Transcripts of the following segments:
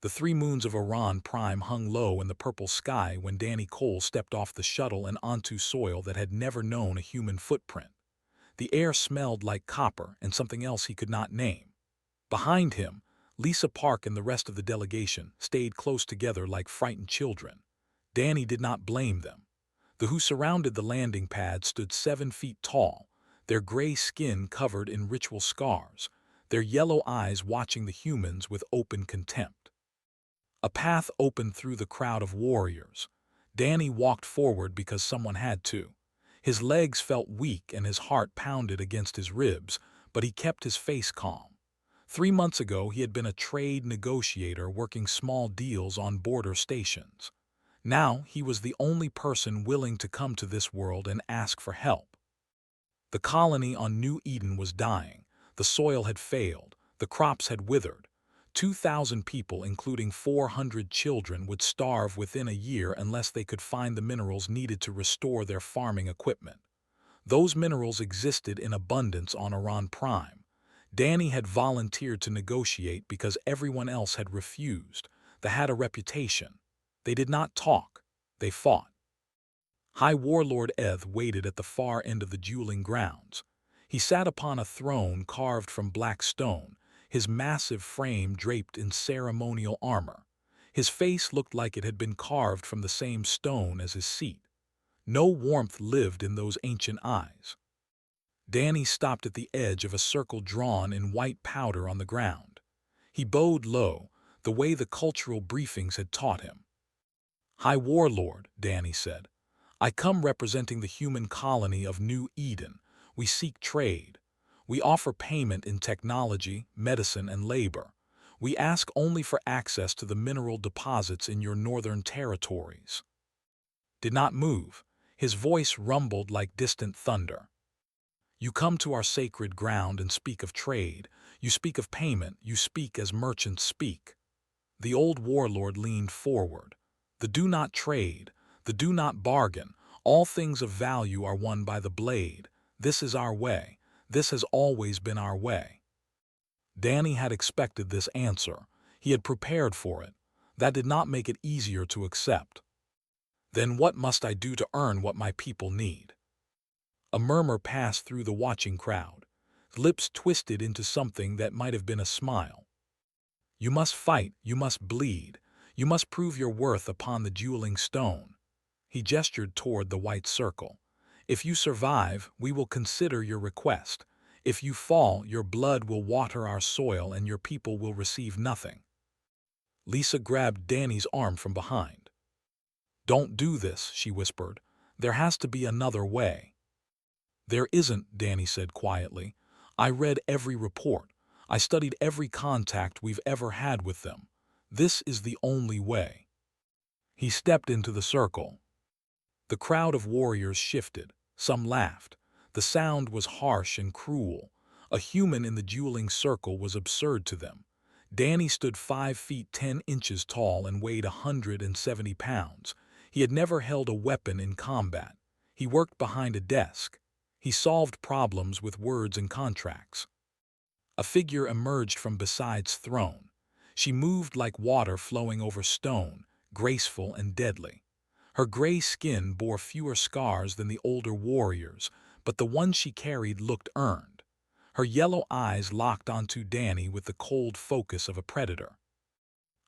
The three moons of Orion Prime hung low in the purple sky when Danny Cole stepped off the shuttle and onto soil that had never known a human footprint. The air smelled like copper and something else he could not name. Behind him, Lisa Park and the rest of the delegation stayed close together like frightened children. Danny did not blame them. The who surrounded the landing pad stood 7 feet tall, their gray skin covered in ritual scars, their yellow eyes watching the humans with open contempt. A path opened through the crowd of warriors. Danny walked forward because someone had to. His legs felt weak and his heart pounded against his ribs, but he kept his face calm. 3 months ago, he had been a trade negotiator working small deals on border stations. Now, he was the only person willing to come to this world and ask for help. The colony on New Eden was dying. The soil had failed. The crops had withered. 2,000 people, including 400 children, would starve within a year unless they could find the minerals needed to restore their farming equipment. Those minerals existed in abundance on Orion Prime. Danny had volunteered to negotiate because everyone else had refused. They had a reputation. They did not talk. They fought. High Warlord Eth waited at the far end of the dueling grounds. He sat upon a throne carved from black stone, his massive frame draped in ceremonial armor. His face looked like it had been carved from the same stone as his seat. No warmth lived in those ancient eyes. Danny stopped at the edge of a circle drawn in white powder on the ground. He bowed low, the way the cultural briefings had taught him. "High Warlord," Danny said, "I come representing the human colony of New Eden. We seek trade. We offer payment in technology, medicine, and labor. We ask only for access to the mineral deposits in your northern territories." Did not move. His voice rumbled like distant thunder. "You come to our sacred ground and speak of trade. You speak of payment. You speak as merchants speak." The old warlord leaned forward. "The do not trade. The do not bargain. All things of value are won by the blade. This is our way. This has always been our way." Danny had expected this answer. He had prepared for it. That did not make it easier to accept. "Then what must I do to earn what my people need?" A murmur passed through the watching crowd. Lips twisted into something that might have been a smile. "You must fight. You must bleed. You must prove your worth upon the dueling stone." He gestured toward the white circle. "If you survive, we will consider your request. If you fall, your blood will water our soil and your people will receive nothing." Lisa grabbed Danny's arm from behind. "Don't do this," she whispered. "There has to be another way." "There isn't," Danny said quietly. "I read every report. I studied every contact we've ever had with them. This is the only way." He stepped into the circle. The crowd of warriors shifted. Some laughed. The sound was harsh and cruel. A human in the dueling circle was absurd to them. Danny stood 5 feet 10 inches tall and weighed 170 pounds. He had never held a weapon in combat. He worked behind a desk. He solved problems with words and contracts. A figure emerged from beside's throne. She moved like water flowing over stone, graceful and deadly. Her gray skin bore fewer scars than the older warriors, but the one she carried looked earned. Her yellow eyes locked onto Danny with the cold focus of a predator.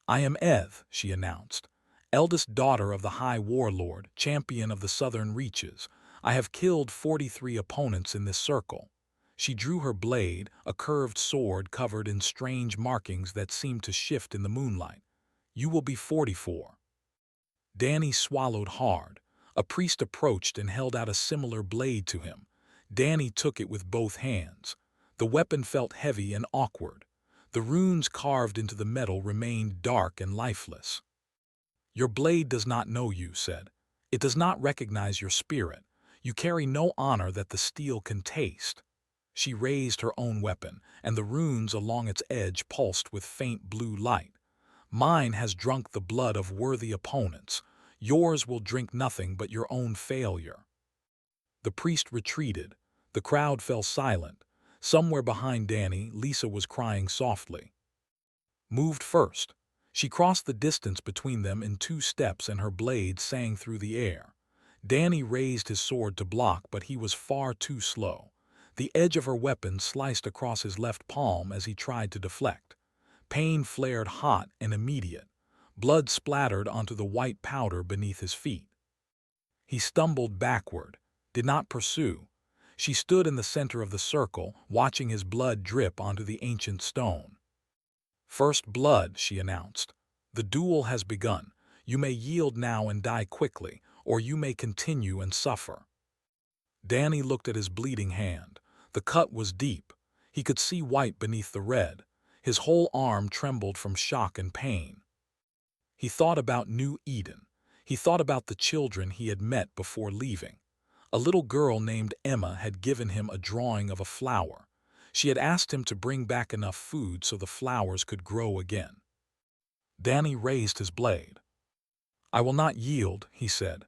"I am Eth," she announced, "eldest daughter of the High Warlord, champion of the Southern Reaches. I have killed 43 opponents in this circle." She drew her blade, a curved sword covered in strange markings that seemed to shift in the moonlight. "You will be 44. Danny swallowed hard. A priest approached and held out a similar blade to him. Danny took it with both hands. The weapon felt heavy and awkward. The runes carved into the metal remained dark and lifeless. "Your blade does not know you," said. "It does not recognize your spirit. You carry no honor that the steel can taste." She raised her own weapon, and the runes along its edge pulsed with faint blue light. "Mine has drunk the blood of worthy opponents. Yours will drink nothing but your own failure." The priest retreated. The crowd fell silent. Somewhere behind Danny, Lisa was crying softly. "Moved first." She crossed the distance between them in 2 steps and her blade sang through the air. Danny raised his sword to block, but he was far too slow. The edge of her weapon sliced across his left palm as he tried to deflect. Pain flared hot and immediate. Blood splattered onto the white powder beneath his feet. He stumbled backward, did not pursue. She stood in the center of the circle, watching his blood drip onto the ancient stone. "First blood," she announced. "The duel has begun. You may yield now and die quickly, or you may continue and suffer." Danny looked at his bleeding hand. The cut was deep. He could see white beneath the red. His whole arm trembled from shock and pain. He thought about New Eden. He thought about the children he had met before leaving. A little girl named Emma had given him a drawing of a flower. She had asked him to bring back enough food so the flowers could grow again. Danny raised his blade. "I will not yield," he said.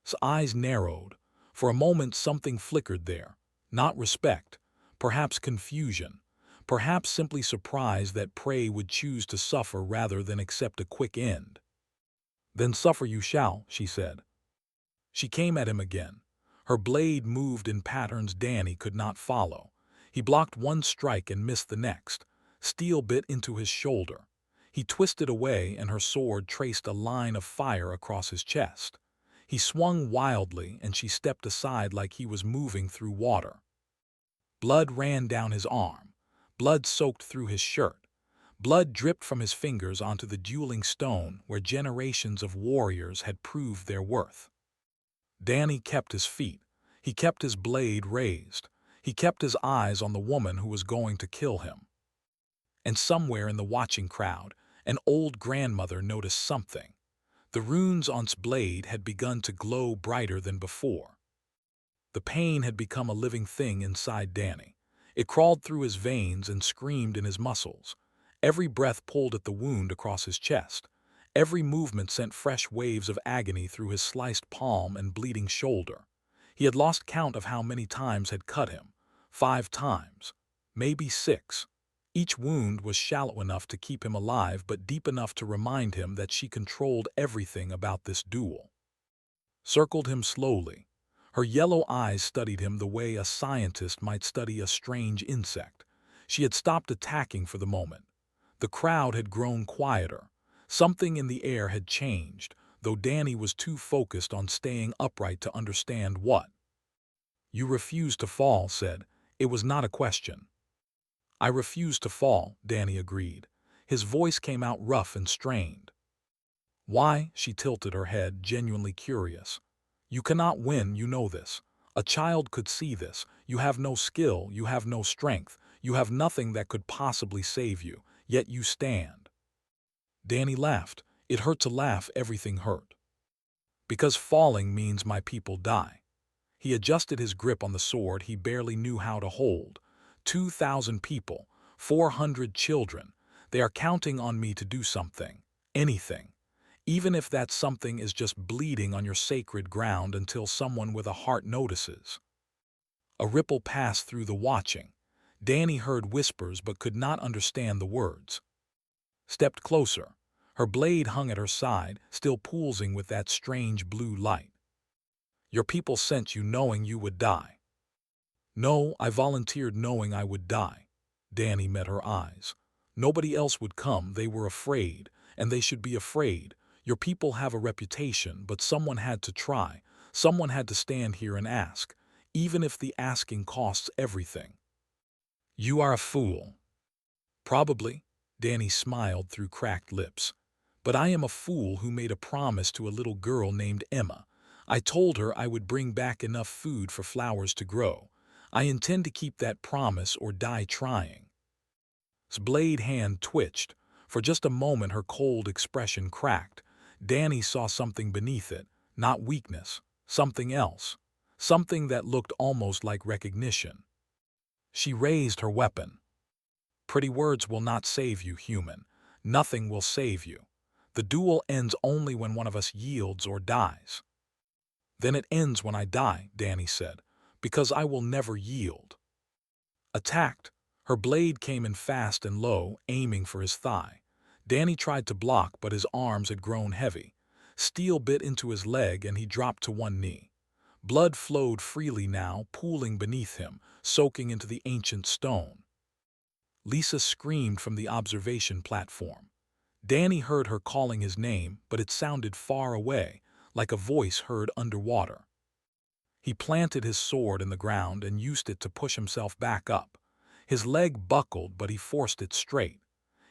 His eyes narrowed. For a moment something flickered there. Not respect, perhaps confusion, perhaps simply surprise that prey would choose to suffer rather than accept a quick end. "Then suffer you shall," she said. She came at him again. Her blade moved in patterns Danny could not follow. He blocked one strike and missed the next. Steel bit into his shoulder. He twisted away and her sword traced a line of fire across his chest. He swung wildly and she stepped aside like he was moving through water. Blood ran down his arm. Blood soaked through his shirt. Blood dripped from his fingers onto the dueling stone where generations of warriors had proved their worth. Danny kept his feet. He kept his blade raised. He kept his eyes on the woman who was going to kill him. And somewhere in the watching crowd, an old grandmother noticed something. The runes on his blade had begun to glow brighter than before. The pain had become a living thing inside Danny. It crawled through his veins and screamed in his muscles. Every breath pulled at the wound across his chest. Every movement sent fresh waves of agony through his sliced palm and bleeding shoulder. He had lost count of how many times had cut him. 5 times. Maybe 6. Each wound was shallow enough to keep him alive but deep enough to remind him that she controlled everything about this duel. Circled him slowly. Her yellow eyes studied him the way a scientist might study a strange insect. She had stopped attacking for the moment. The crowd had grown quieter. Something in the air had changed, though Danny was too focused on staying upright to understand what. "You refuse to fall," said. It was not a question. "I refuse to fall," Danny agreed. His voice came out rough and strained. "Why?" She tilted her head, genuinely curious. "You cannot win, you know this. A child could see this. You have no skill, you have no strength, you have nothing that could possibly save you, yet you stand." Danny laughed. It hurt to laugh, everything hurt. "Because falling means my people die." He adjusted his grip on the sword he barely knew how to hold. 2,000 people, 400 children. They are counting on me to do something. Anything. Even if that something is just bleeding on your sacred ground until someone with a heart notices. A ripple passed through the watching. Danny heard whispers but could not understand the words. Stepped closer. Her blade hung at her side, still pulsing with that strange blue light. "Your people sent you knowing you would die." "No, I volunteered knowing I would die." Danny met her eyes. "Nobody else would come, they were afraid, and they should be afraid. Your people have a reputation, but someone had to try. Someone had to stand here and ask, even if the asking costs everything." "You are a fool." "Probably," Danny smiled through cracked lips. "But I am a fool who made a promise to a little girl named Emma. I told her I would bring back enough food for flowers to grow. I intend to keep that promise or die trying." His blade hand twitched. For just a moment her cold expression cracked. Danny saw something beneath it, not weakness, something else. Something that looked almost like recognition. She raised her weapon. "Pretty words will not save you, human. Nothing will save you. The duel ends only when one of us yields or dies." "Then it ends when I die," Danny said, "because I will never yield." Attacked. Her blade came in fast and low, aiming for his thigh. Danny tried to block, but his arms had grown heavy. Steel bit into his leg and he dropped to one knee. Blood flowed freely now, pooling beneath him, soaking into the ancient stone. Lisa screamed from the observation platform. Danny heard her calling his name, but it sounded far away, like a voice heard underwater. He planted his sword in the ground and used it to push himself back up. His leg buckled, but he forced it straight.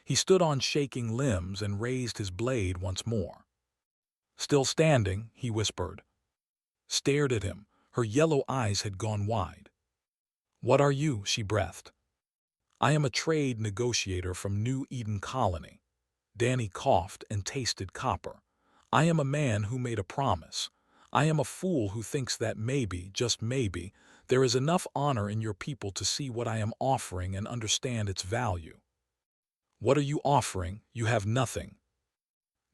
He stood on shaking limbs and raised his blade once more. Still standing, he whispered. Stared at him. Her yellow eyes had gone wide. What are you? She breathed. I am a trade negotiator from New Eden Colony. Danny coughed and tasted copper. I am a man who made a promise. I am a fool who thinks that maybe, just maybe, there is enough honor in your people to see what I am offering and understand its value. What are you offering? You have nothing.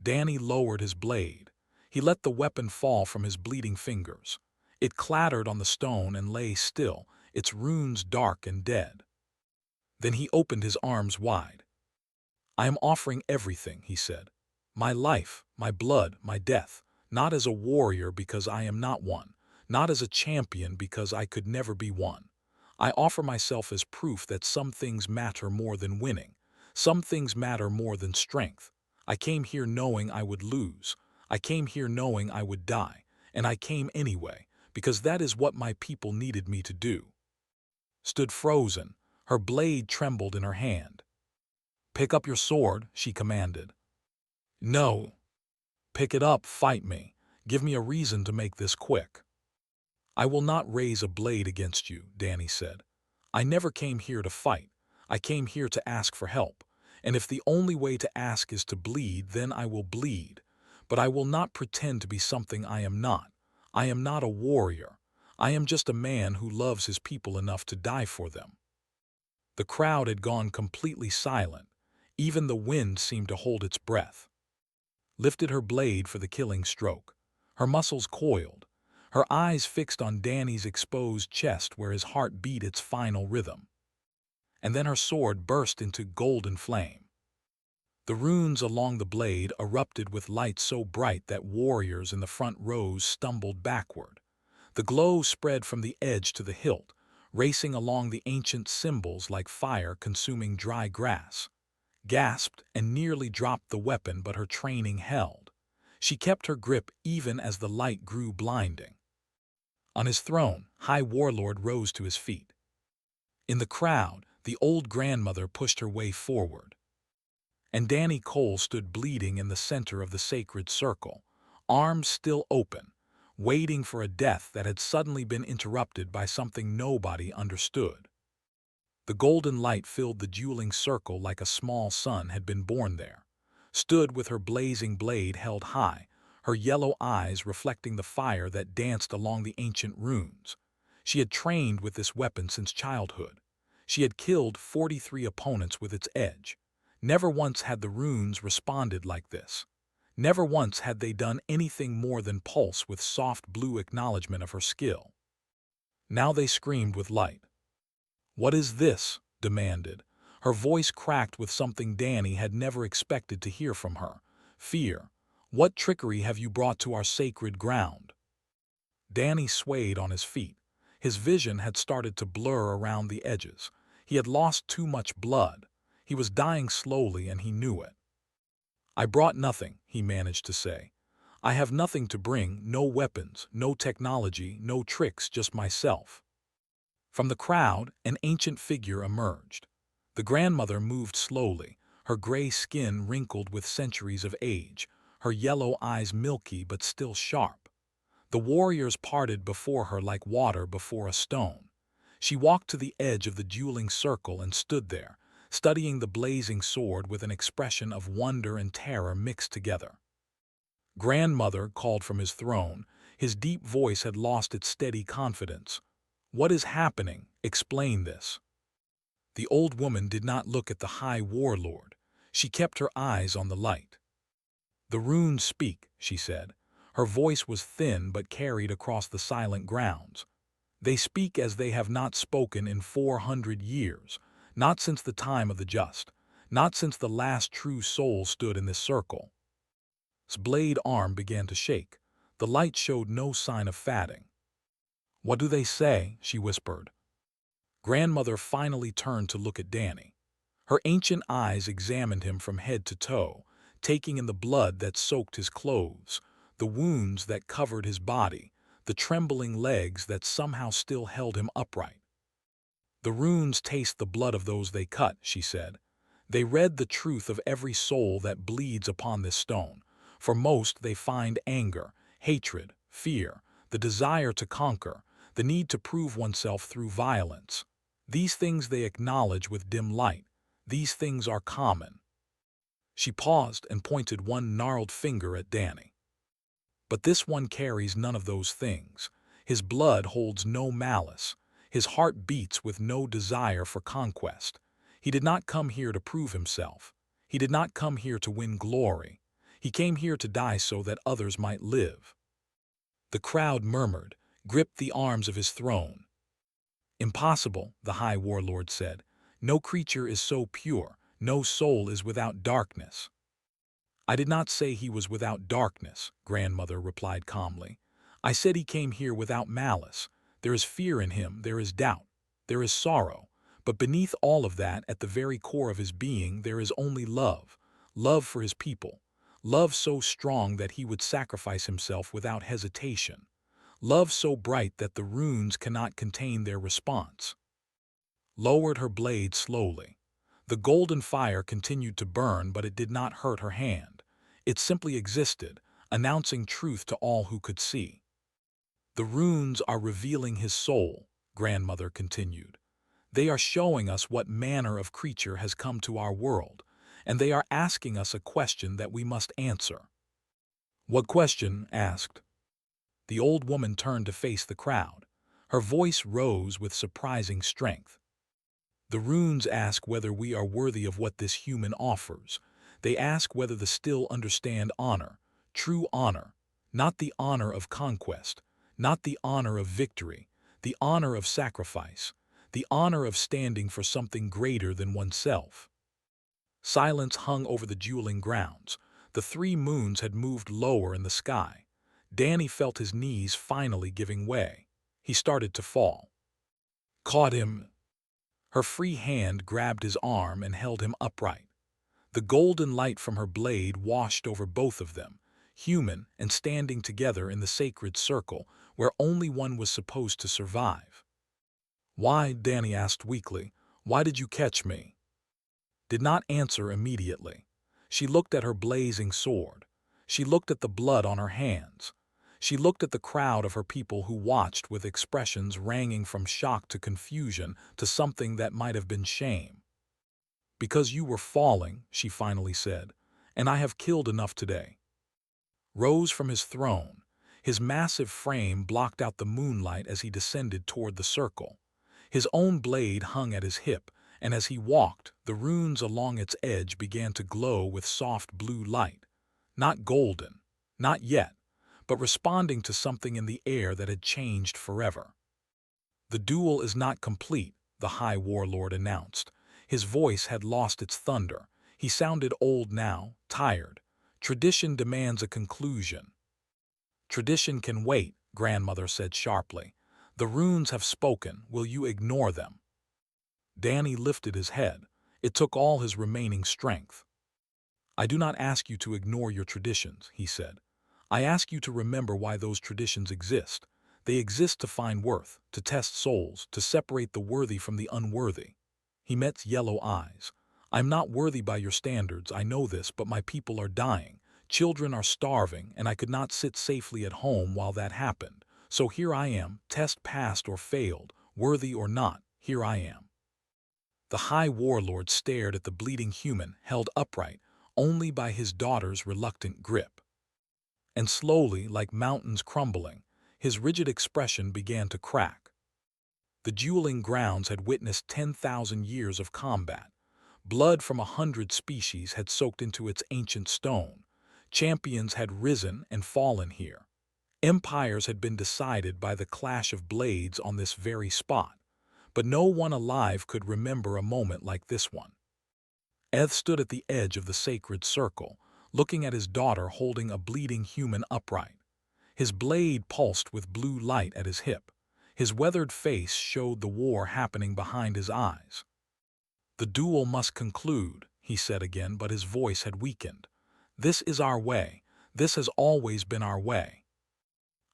Danny lowered his blade. He let the weapon fall from his bleeding fingers. It clattered on the stone and lay still, its runes dark and dead. Then he opened his arms wide. I am offering everything, he said. My life, my blood, my death, not as a warrior because I am not one, not as a champion because I could never be one. I offer myself as proof that some things matter more than winning. Some things matter more than strength. I came here knowing I would lose. I came here knowing I would die, and I came anyway, because that is what my people needed me to do. Stood frozen, her blade trembled in her hand. Pick up your sword, she commanded. No. Pick it up, fight me. Give me a reason to make this quick. I will not raise a blade against you, Danny said. I never came here to fight. I came here to ask for help. And if the only way to ask is to bleed, then I will bleed. But I will not pretend to be something I am not. I am not a warrior. I am just a man who loves his people enough to die for them. The crowd had gone completely silent. Even the wind seemed to hold its breath. Lifted her blade for the killing stroke. Her muscles coiled. Her eyes fixed on Danny's exposed chest where his heart beat its final rhythm. And then her sword burst into golden flame. The runes along the blade erupted with light so bright that warriors in the front rows stumbled backward. The glow spread from the edge to the hilt, racing along the ancient symbols like fire consuming dry grass. Gasped and nearly dropped the weapon, but her training held. She kept her grip even as the light grew blinding. On his throne, High Warlord rose to his feet. In the crowd, the old grandmother pushed her way forward. And Danny Cole stood bleeding in the center of the sacred circle, arms still open, waiting for a death that had suddenly been interrupted by something nobody understood. The golden light filled the dueling circle like a small sun had been born there. Stood with her blazing blade held high, her yellow eyes reflecting the fire that danced along the ancient runes. She had trained with this weapon since childhood. She had killed 43 opponents with its edge. Never once had the runes responded like this. Never once had they done anything more than pulse with soft blue acknowledgement of her skill. Now they screamed with light. What is this? Demanded. Her voice cracked with something Danny had never expected to hear from her. Fear. What trickery have you brought to our sacred ground? Danny swayed on his feet. His vision had started to blur around the edges. He had lost too much blood. He was dying slowly and he knew it. I brought nothing, he managed to say. I have nothing to bring, no weapons, no technology, no tricks, just myself. From the crowd, an ancient figure emerged. The grandmother moved slowly, her gray skin wrinkled with centuries of age, her yellow eyes milky but still sharp. The warriors parted before her like water before a stone. She walked to the edge of the dueling circle and stood there, studying the blazing sword with an expression of wonder and terror mixed together. Grandmother called from his throne. His deep voice had lost its steady confidence. What is happening? Explain this. The old woman did not look at the High Warlord. She kept her eyes on the light. The runes speak, she said. Her voice was thin but carried across the silent grounds. They speak as they have not spoken in 400 years, not since the time of the just. Not since the last true soul stood in this circle. His blade arm began to shake. The light showed no sign of fading. "What do they say?" she whispered. Grandmother finally turned to look at Danny. Her ancient eyes examined him from head to toe, taking in the blood that soaked his clothes, the wounds that covered his body, the trembling legs that somehow still held him upright. "The runes taste the blood of those they cut," she said. "They read the truth of every soul that bleeds upon this stone. For most they find anger, hatred, fear, the desire to conquer, the need to prove oneself through violence. These things they acknowledge with dim light. These things are common." She paused and pointed one gnarled finger at Danny. "But this one carries none of those things. His blood holds no malice. His heart beats with no desire for conquest. He did not come here to prove himself. He did not come here to win glory. He came here to die so that others might live." The crowd murmured, gripped the arms of his throne. "Impossible," the High Warlord said. "No creature is so pure. No soul is without darkness." "I did not say he was without darkness," Grandmother replied calmly. "I said he came here without malice. There is fear in him, there is doubt, there is sorrow. But beneath all of that, at the very core of his being, there is only love. Love for his people. Love so strong that he would sacrifice himself without hesitation. Love so bright that the runes cannot contain their response." Lowered her blade slowly. The golden fire continued to burn, but it did not hurt her hand. It simply existed, announcing truth to all who could see. "The runes are revealing his soul," Grandmother continued. "They are showing us what manner of creature has come to our world, and they are asking us a question that we must answer." "What question?" asked. The old woman turned to face the crowd. Her voice rose with surprising strength. "The runes ask whether we are worthy of what this human offers. They ask whether they still understand honor, true honor, not the honor of conquest, not the honor of victory, the honor of sacrifice, the honor of standing for something greater than oneself." Silence hung over the dueling grounds. The 3 moons had moved lower in the sky. Danny felt his knees finally giving way. He started to fall. "Caught him." Her free hand grabbed his arm and held him upright. The golden light from her blade washed over both of them, human and standing together in the sacred circle where only one was supposed to survive. "Why?" Danny asked weakly. "Why did you catch me?" Did not answer immediately. She looked at her blazing sword. She looked at the blood on her hands. She looked at the crowd of her people who watched with expressions ranging from shock to confusion to something that might have been shame. "Because you were falling," she finally said, "and I have killed enough today." Rose from his throne. His massive frame blocked out the moonlight as he descended toward the circle. His own blade hung at his hip, and as he walked, the runes along its edge began to glow with soft blue light. Not golden, not yet, but responding to something in the air that had changed forever. "The duel is not complete," the High Warlord announced. His voice had lost its thunder. He sounded old now, tired. "Tradition demands a conclusion." "Tradition can wait," Grandmother said sharply. "The runes have spoken. Will you ignore them?" Danny lifted his head. It took all his remaining strength. "I do not ask you to ignore your traditions," he said. "I ask you to remember why those traditions exist. They exist to find worth, to test souls, to separate the worthy from the unworthy." He met yellow eyes. "I'm not worthy by your standards, I know this, but my people are dying. Children are starving, and I could not sit safely at home while that happened. So here I am, test passed or failed, worthy or not, here I am." The High Warlord stared at the bleeding human held upright only by his daughter's reluctant grip. And slowly, like mountains crumbling, his rigid expression began to crack. The dueling grounds had witnessed 10,000 years of combat. Blood from 100 species had soaked into its ancient stone. Champions had risen and fallen here. Empires had been decided by the clash of blades on this very spot. But no one alive could remember a moment like this one. Eth stood at the edge of the sacred circle, looking at his daughter holding a bleeding human upright. His blade pulsed with blue light at his hip. His weathered face showed the war happening behind his eyes. "The duel must conclude," he said again, but his voice had weakened. "This is our way. This has always been our way."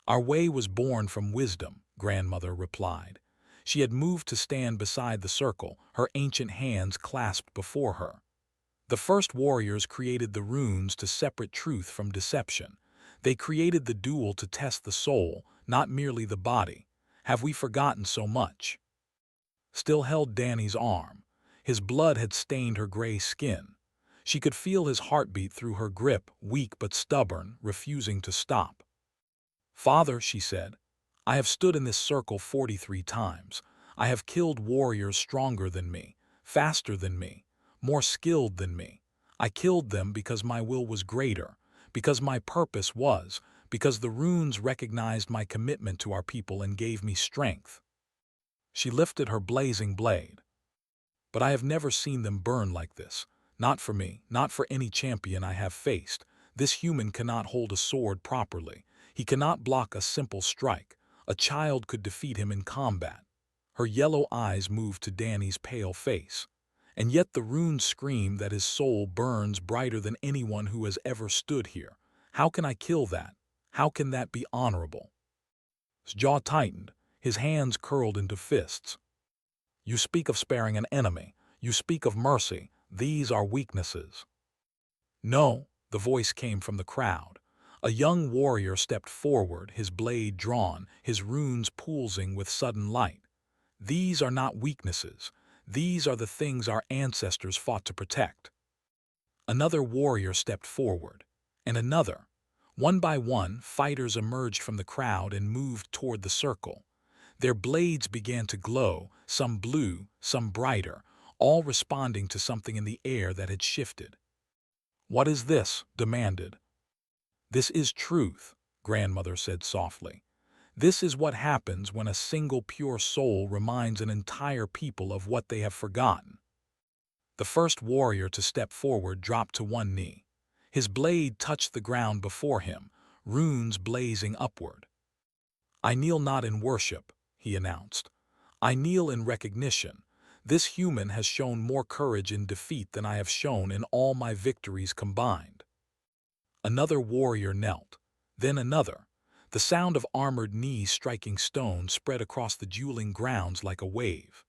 "Our way was born from wisdom," grandmother replied. She had moved to stand beside the circle, her ancient hands clasped before her. "The first warriors created the runes to separate truth from deception. They created the duel to test the soul, not merely the body. Have we forgotten so much?" Still held Danny's arm. His blood had stained her gray skin. She could feel his heartbeat through her grip, weak but stubborn, refusing to stop. "Father," she said, "I have stood in this circle 43 times. I have killed warriors stronger than me, faster than me, more skilled than me. I killed them because my will was greater, because my purpose was, because the runes recognized my commitment to our people and gave me strength." She lifted her blazing blade. "But I have never seen them burn like this. Not for me, not for any champion I have faced. This human cannot hold a sword properly. He cannot block a simple strike. A child could defeat him in combat." Her yellow eyes moved to Danny's pale face. "And yet the runes scream that his soul burns brighter than anyone who has ever stood here. How can I kill that? How can that be honorable?" His jaw tightened, his hands curled into fists. "You speak of sparing an enemy. You speak of mercy. These are weaknesses." "No," the voice came from the crowd. A young warrior stepped forward, his blade drawn, his runes pulsing with sudden light. "These are not weaknesses. These are the things our ancestors fought to protect." Another warrior stepped forward, and another. One by one, fighters emerged from the crowd and moved toward the circle. Their blades began to glow, some blue, some brighter, all responding to something in the air that had shifted. "What is this?" demanded. "This is truth," grandmother said softly. "This is what happens when a single pure soul reminds an entire people of what they have forgotten." The first warrior to step forward dropped to one knee. His blade touched the ground before him, runes blazing upward. "I kneel not in worship," he announced. "I kneel in recognition. This human has shown more courage in defeat than I have shown in all my victories combined." Another warrior knelt, then another. The sound of armored knees striking stone spread across the dueling grounds like a wave.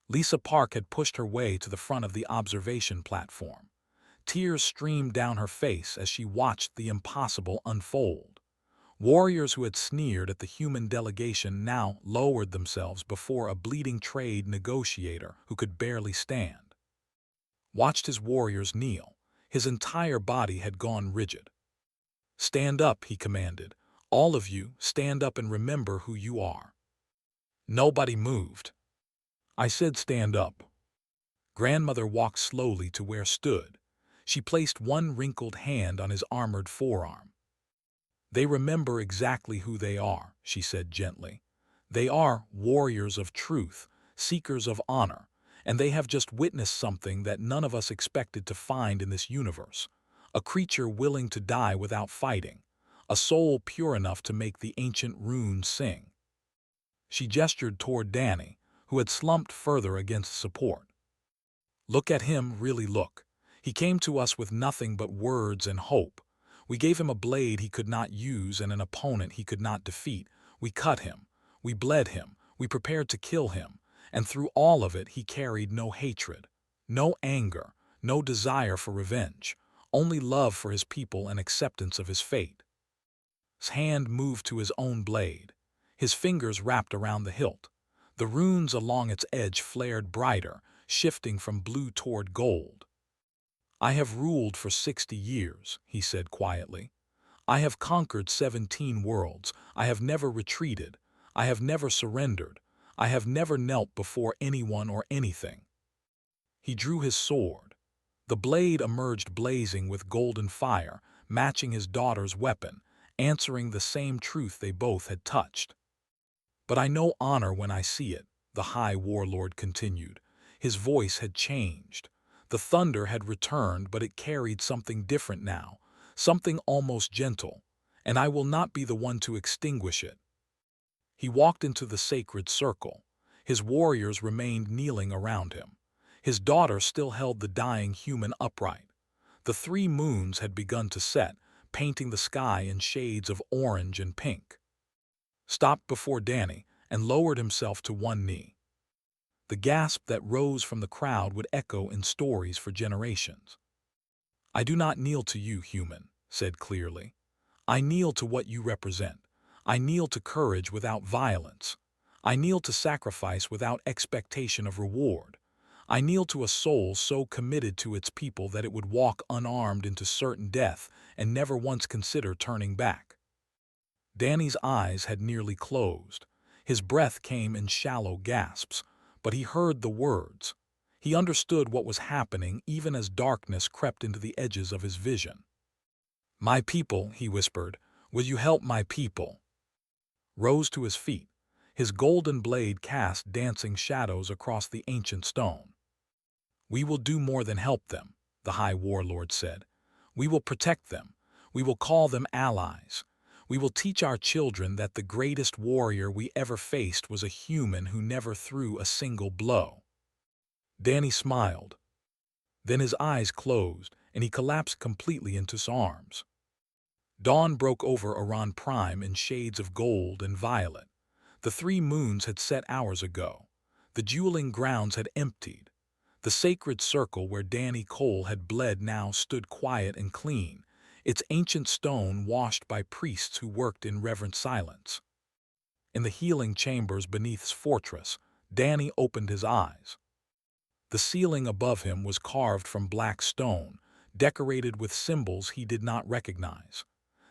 Lisa Park had pushed her way to the front of the observation platform. Tears streamed down her face as she watched the impossible unfold. Warriors who had sneered at the human delegation now lowered themselves before a bleeding trade negotiator who could barely stand. Watched his warriors kneel. His entire body had gone rigid. "Stand up," he commanded. "All of you, stand up and remember who you are." Nobody moved. "I said stand up." Grandmother walked slowly to where stood. She placed one wrinkled hand on his armored forearm. "They remember exactly who they are," she said gently. "They are warriors of truth, seekers of honor, and they have just witnessed something that none of us expected to find in this universe. A creature willing to die without fighting, a soul pure enough to make the ancient runes sing." She gestured toward Danny, who had slumped further against support. "Look at him, really look. He came to us with nothing but words and hope. We gave him a blade he could not use and an opponent he could not defeat. We cut him. We bled him. We prepared to kill him. And through all of it, he carried no hatred, no anger, no desire for revenge, only love for his people and acceptance of his fate." His hand moved to his own blade. His fingers wrapped around the hilt. The runes along its edge flared brighter, shifting from blue toward gold. "I have ruled for 60 years, he said quietly. "I have conquered 17 worlds. I have never retreated. I have never surrendered. I have never knelt before anyone or anything." He drew his sword. The blade emerged blazing with golden fire, matching his daughter's weapon, answering the same truth they both had touched. "But I know honor when I see it," the High Warlord continued. His voice had changed. The thunder had returned, but it carried something different now, something almost gentle, and I will not be the one to extinguish it. He walked into the sacred circle. His warriors remained kneeling around him. His daughter still held the dying human upright. The three moons had begun to set, painting the sky in shades of orange and pink. Stopped before Danny and lowered himself to one knee. The gasp that rose from the crowd would echo in stories for generations. "I do not kneel to you, human," said clearly. "I kneel to what you represent. I kneel to courage without violence. I kneel to sacrifice without expectation of reward. I kneel to a soul so committed to its people that it would walk unarmed into certain death and never once consider turning back." Danny's eyes had nearly closed. His breath came in shallow gasps, but he heard the words. He understood what was happening even as darkness crept into the edges of his vision. "My people," he whispered, "will you help my people?" Rose to his feet. His golden blade cast dancing shadows across the ancient stone. "We will do more than help them," the High Warlord said. "We will protect them. We will call them allies. We will teach our children that the greatest warrior we ever faced was a human who never threw a single blow." Danny smiled. Then his eyes closed, and he collapsed completely into his arms. Dawn broke over Iran Prime in shades of gold and violet. The three moons had set hours ago. The dueling grounds had emptied. The sacred circle where Danny Cole had bled now stood quiet and clean, its ancient stone washed by priests who worked in reverent silence. In the healing chambers beneath his fortress, Danny opened his eyes. The ceiling above him was carved from black stone, decorated with symbols he did not recognize.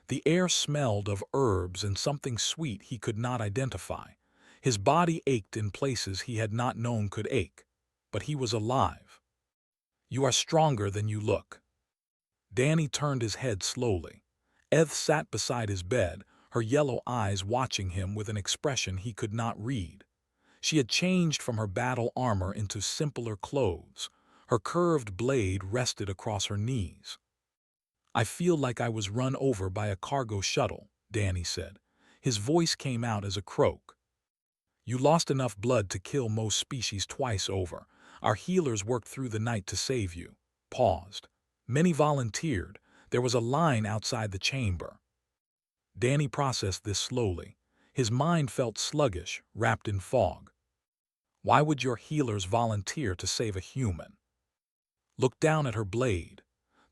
The air smelled of herbs and something sweet he could not identify. His body ached in places he had not known could ache, but he was alive. "You are stronger than you look." Danny turned his head slowly. Eth sat beside his bed, her yellow eyes watching him with an expression he could not read. She had changed from her battle armor into simpler clothes. Her curved blade rested across her knees. "I feel like I was run over by a cargo shuttle," Danny said. His voice came out as a croak. "You lost enough blood to kill most species twice over. Our healers worked through the night to save you." Paused. Many volunteered. There was a line outside the chamber. Danny processed this slowly. His mind felt sluggish, wrapped in fog. Why would your healers volunteer to save a human? Looked down at her blade.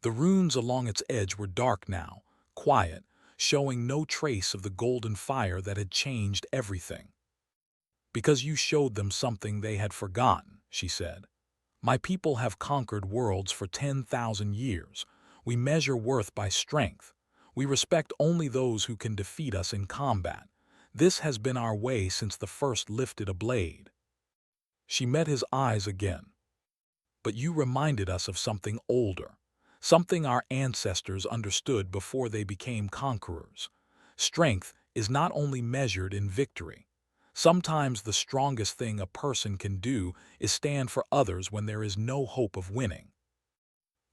The runes along its edge were dark now, quiet, showing no trace of the golden fire that had changed everything. "Because you showed them something they had forgotten," she said. "My people have conquered worlds for 10,000 years. We measure worth by strength. We respect only those who can defeat us in combat. This has been our way since the first lifted a blade." She met his eyes again. "But you reminded us of something older. Something our ancestors understood before they became conquerors. Strength is not only measured in victory. Sometimes the strongest thing a person can do is stand for others when there is no hope of winning."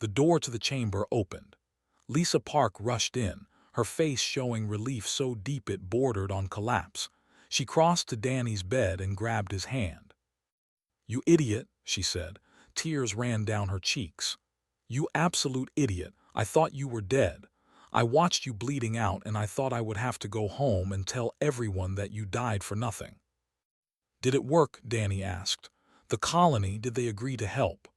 The door to the chamber opened. Lisa Park rushed in, her face showing relief so deep it bordered on collapse. She crossed to Danny's bed and grabbed his hand. "You idiot," she said. Tears ran down her cheeks. "You absolute idiot. I thought you were dead. I watched you bleeding out and I thought I would have to go home and tell everyone that you died for nothing." "Did it work?" Danny asked. "The colony, did they agree to help?"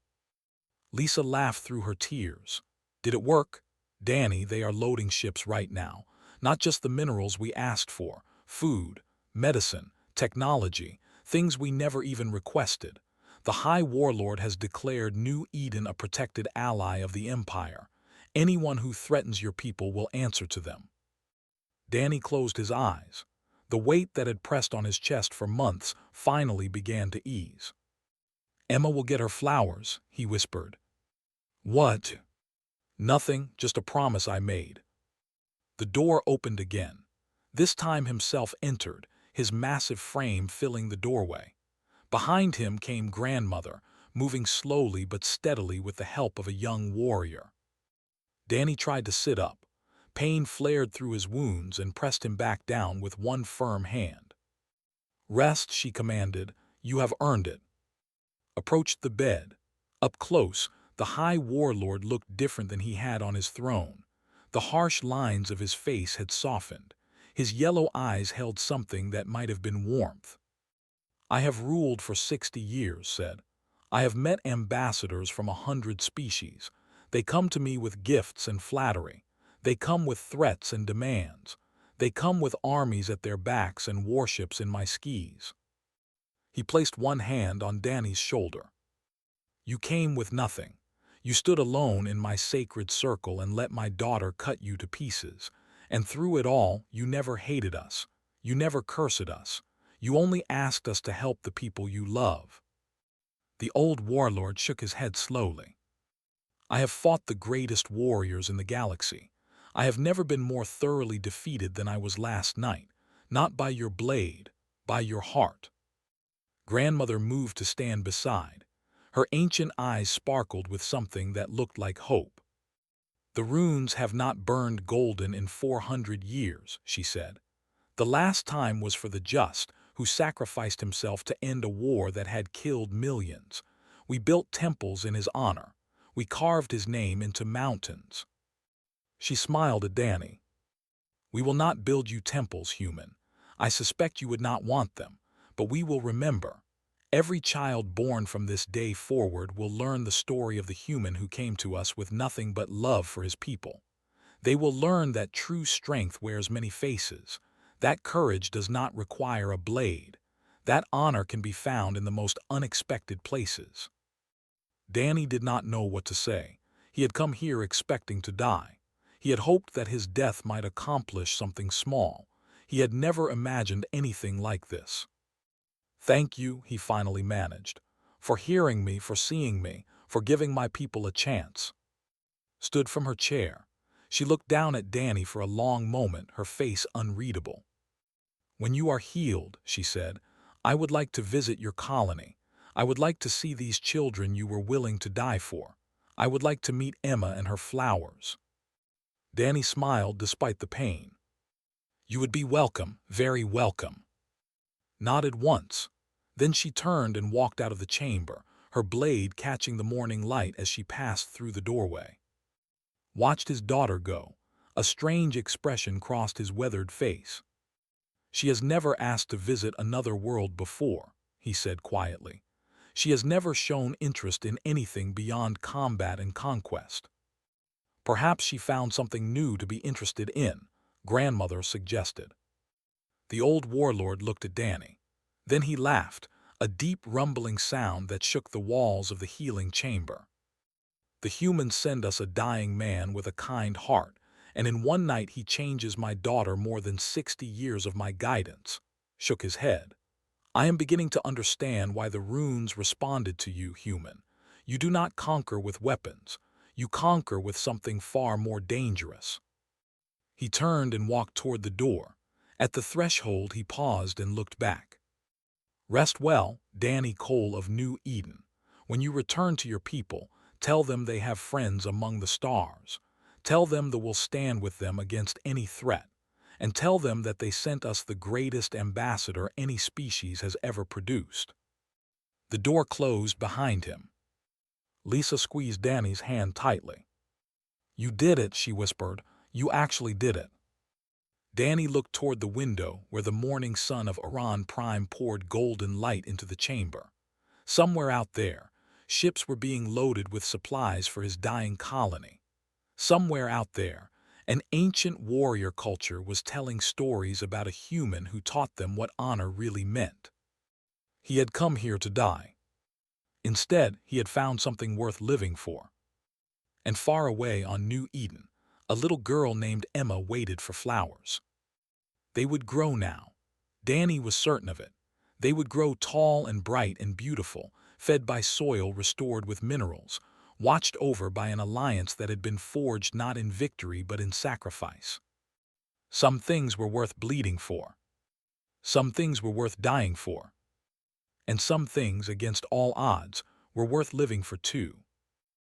Lisa laughed through her tears. "Did it work? Danny, they are loading ships right now. Not just the minerals we asked for. Food, medicine, technology, things we never even requested. The High Warlord has declared New Eden a protected ally of the Empire. Anyone who threatens your people will answer to them." Danny closed his eyes. The weight that had pressed on his chest for months finally began to ease. "Emma will get her flowers," he whispered. "What?" "Nothing, just a promise I made." The door opened again. This time himself entered, his massive frame filling the doorway. Behind him came grandmother, moving slowly but steadily with the help of a young warrior. Danny tried to sit up. Pain flared through his wounds and pressed him back down with one firm hand. "Rest," she commanded. "You have earned it." Approached the bed. Up close, the High Warlord looked different than he had on his throne. The harsh lines of his face had softened. His yellow eyes held something that might have been warmth. "I have ruled for 60 years, said. "I have met ambassadors from 100 species. They come to me with gifts and flattery. They come with threats and demands. They come with armies at their backs and warships in my skis." He placed one hand on Danny's shoulder. "You came with nothing. You stood alone in my sacred circle and let my daughter cut you to pieces. And through it all, you never hated us. You never cursed us. You only asked us to help the people you love." The old warlord shook his head slowly. "I have fought the greatest warriors in the galaxy. I have never been more thoroughly defeated than I was last night, not by your blade, by your heart." Grandmother moved to stand beside. Her ancient eyes sparkled with something that looked like hope. "The runes have not burned golden in 400 years, she said. "The last time was for the just, who sacrificed himself to end a war that had killed millions. We built temples in his honor. We carved his name into mountains." She smiled at Danny. "We will not build you temples, human. I suspect you would not want them, but we will remember. Every child born from this day forward will learn the story of the human who came to us with nothing but love for his people. They will learn that true strength wears many faces, that courage does not require a blade, that honor can be found in the most unexpected places." Danny did not know what to say. He had come here expecting to die. He had hoped that his death might accomplish something small. He had never imagined anything like this. "Thank you," he finally managed, "for hearing me, for seeing me, for giving my people a chance." Stood from her chair. She looked down at Danny for a long moment, her face unreadable. "When you are healed," she said, "I would like to visit your colony. I would like to see these children you were willing to die for. I would like to meet Emma and her flowers." Danny smiled despite the pain. "You would be welcome, very welcome." Nodded once. Then she turned and walked out of the chamber, her blade catching the morning light as she passed through the doorway. Watched his daughter go. A strange expression crossed his weathered face. "She has never asked to visit another world before," he said quietly. "She has never shown interest in anything beyond combat and conquest." "Perhaps she found something new to be interested in," Grandmother suggested. The old warlord looked at Danny. Then he laughed, a deep rumbling sound that shook the walls of the healing chamber. "The humans send us a dying man with a kind heart, and in one night he changes my daughter more than 60 years of my guidance," shook his head. "I am beginning to understand why the runes responded to you, human. You do not conquer with weapons. You conquer with something far more dangerous." He turned and walked toward the door. At the threshold he paused and looked back. "Rest well, Danny Cole of New Eden. When you return to your people, tell them they have friends among the stars. Tell them that we'll stand with them against any threat. And tell them that they sent us the greatest ambassador any species has ever produced." The door closed behind him. Lisa squeezed Danny's hand tightly. "You did it," she whispered. "You actually did it." Danny looked toward the window where the morning sun of Iran Prime poured golden light into the chamber. Somewhere out there, ships were being loaded with supplies for his dying colony. Somewhere out there, an ancient warrior culture was telling stories about a human who taught them what honor really meant. He had come here to die. Instead, he had found something worth living for. And far away on New Eden, a little girl named Emma waited for flowers. They would grow now. Danny was certain of it. They would grow tall and bright and beautiful, fed by soil restored with minerals, watched over by an alliance that had been forged not in victory but in sacrifice. Some things were worth bleeding for. Some things were worth dying for. And some things, against all odds, were worth living for too.